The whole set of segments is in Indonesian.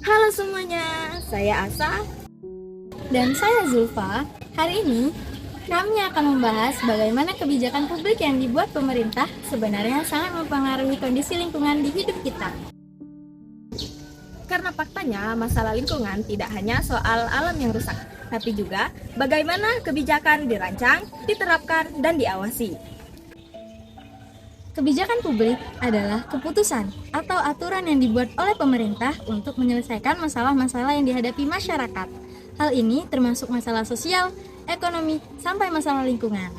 Halo semuanya, saya Asa. Dan saya Zulfa. Hari ini kami akan membahas bagaimana kebijakan publik yang dibuat pemerintah sebenarnya sangat mempengaruhi kondisi lingkungan di hidup kita. Karena faktanya masalah lingkungan tidak hanya soal alam yang rusak, tapi juga bagaimana kebijakan dirancang, diterapkan, dan diawasi. Kebijakan publik adalah keputusan atau aturan yang dibuat oleh pemerintah untuk menyelesaikan masalah-masalah yang dihadapi masyarakat. Hal ini termasuk masalah sosial, ekonomi, sampai masalah lingkungan.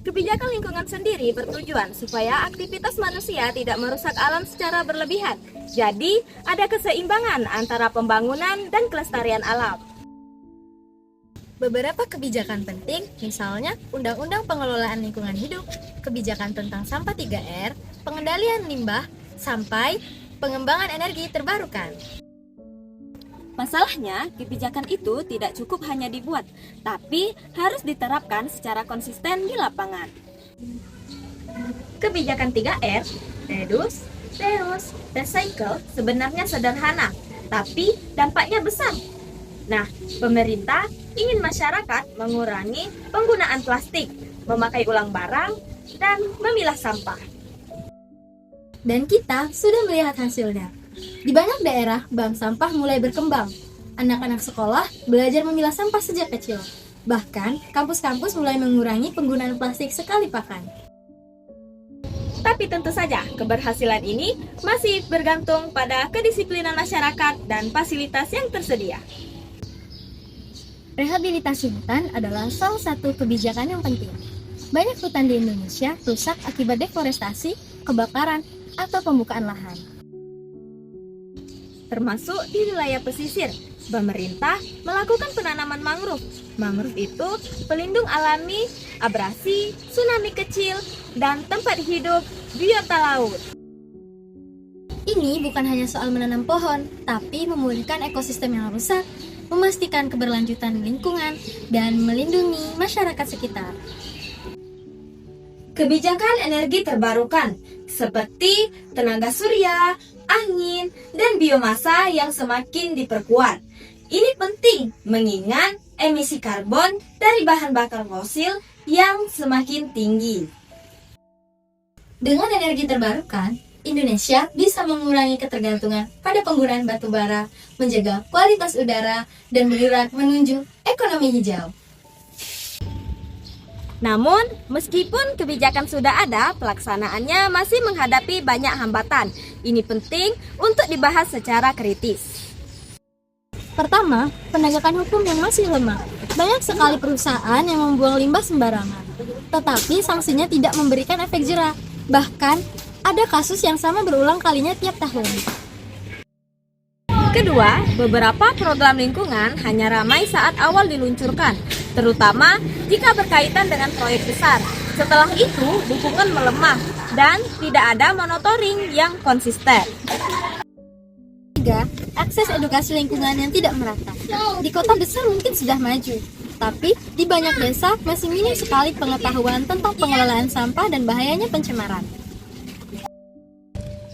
Kebijakan lingkungan sendiri bertujuan supaya aktivitas manusia tidak merusak alam secara berlebihan. Jadi, ada keseimbangan antara pembangunan dan kelestarian alam. Beberapa kebijakan penting, misalnya Undang-Undang Pengelolaan Lingkungan Hidup, kebijakan tentang sampah 3R, pengendalian limbah, sampai pengembangan energi terbarukan. Masalahnya, kebijakan itu tidak cukup hanya dibuat, tapi harus diterapkan secara konsisten di lapangan. Kebijakan 3R, reduce, reuse, recycle sebenarnya sederhana, tapi dampaknya besar. Nah, pemerintah ingin masyarakat mengurangi penggunaan plastik, memakai ulang barang, dan memilah sampah. Dan kita sudah melihat hasilnya. Di banyak daerah, bank sampah mulai berkembang. Anak-anak sekolah belajar memilah sampah sejak kecil. Bahkan, kampus-kampus mulai mengurangi penggunaan plastik sekali pakai. Tapi tentu saja, keberhasilan ini masih bergantung pada kedisiplinan masyarakat dan fasilitas yang tersedia. Rehabilitasi hutan adalah salah satu kebijakan yang penting. Banyak hutan di Indonesia rusak akibat deforestasi, kebakaran, atau pembukaan lahan. Termasuk di wilayah pesisir, pemerintah melakukan penanaman mangrove. Mangrove itu pelindung alami, abrasi, tsunami kecil, dan tempat hidup biota laut. Ini bukan hanya soal menanam pohon, tapi memulihkan ekosistem yang rusak, memastikan keberlanjutan lingkungan, dan melindungi masyarakat sekitar. Kebijakan energi terbarukan, seperti tenaga surya, angin, dan biomasa yang semakin diperkuat. Ini penting mengingat emisi karbon dari bahan bakar fosil yang semakin tinggi. Dengan energi terbarukan, Indonesia bisa mengurangi ketergantungan pada penggunaan batu bara, menjaga kualitas udara, dan bergerak menuju ekonomi hijau. Namun, meskipun kebijakan sudah ada, pelaksanaannya masih menghadapi banyak hambatan. Ini penting untuk dibahas secara kritis. Pertama, penegakan hukum yang masih lemah. Banyak sekali perusahaan yang membuang limbah sembarangan, tetapi sanksinya tidak memberikan efek jera. Bahkan, ada kasus yang sama berulang kalinya tiap tahun. Kedua, beberapa program lingkungan hanya ramai saat awal diluncurkan, terutama jika berkaitan dengan proyek besar. Setelah itu, dukungan melemah dan tidak ada monitoring yang konsisten. Ketiga, akses edukasi lingkungan yang tidak merata. Di kota besar mungkin sudah maju, tapi di banyak desa masih minim sekali pengetahuan tentang pengelolaan sampah dan bahayanya pencemaran.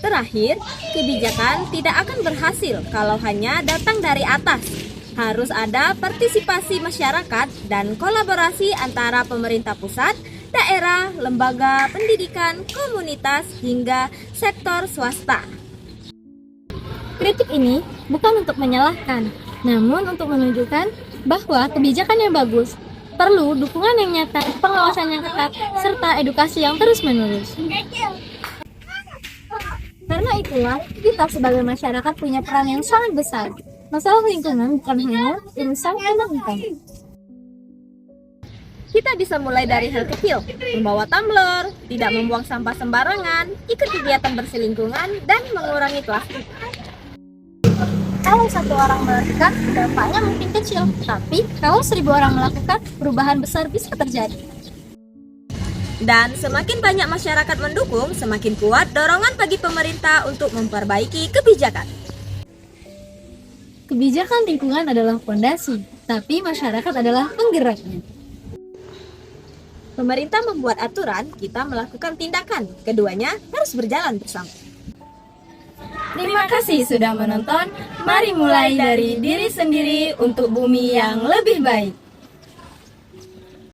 Terakhir, kebijakan tidak akan berhasil kalau hanya datang dari atas. Harus ada partisipasi masyarakat dan kolaborasi antara pemerintah pusat, daerah, lembaga pendidikan, komunitas, hingga sektor swasta. Kritik ini bukan untuk menyalahkan, namun untuk menunjukkan bahwa kebijakan yang bagus perlu dukungan yang nyata, pengawasan yang ketat, serta edukasi yang terus-menerus. Karena itulah, kita sebagai masyarakat punya peran yang sangat besar. Masalah lingkungan bukan hanya urusan pemerintah. Kita bisa mulai dari hal kecil, membawa tumbler, tidak membuang sampah sembarangan, ikut kegiatan bersih lingkungan, dan mengurangi plastik. Kalau satu orang melakukan, dampaknya mungkin kecil, tapi kalau 1.000 orang melakukan, perubahan besar bisa terjadi. Dan semakin banyak masyarakat mendukung, semakin kuat dorongan bagi pemerintah untuk memperbaiki kebijakan. Kebijakan lingkungan adalah fondasi, tapi masyarakat adalah penggeraknya. Pemerintah membuat aturan, kita melakukan tindakan. Keduanya harus berjalan bersama. Terima kasih sudah menonton. Mari mulai dari diri sendiri untuk bumi yang lebih baik.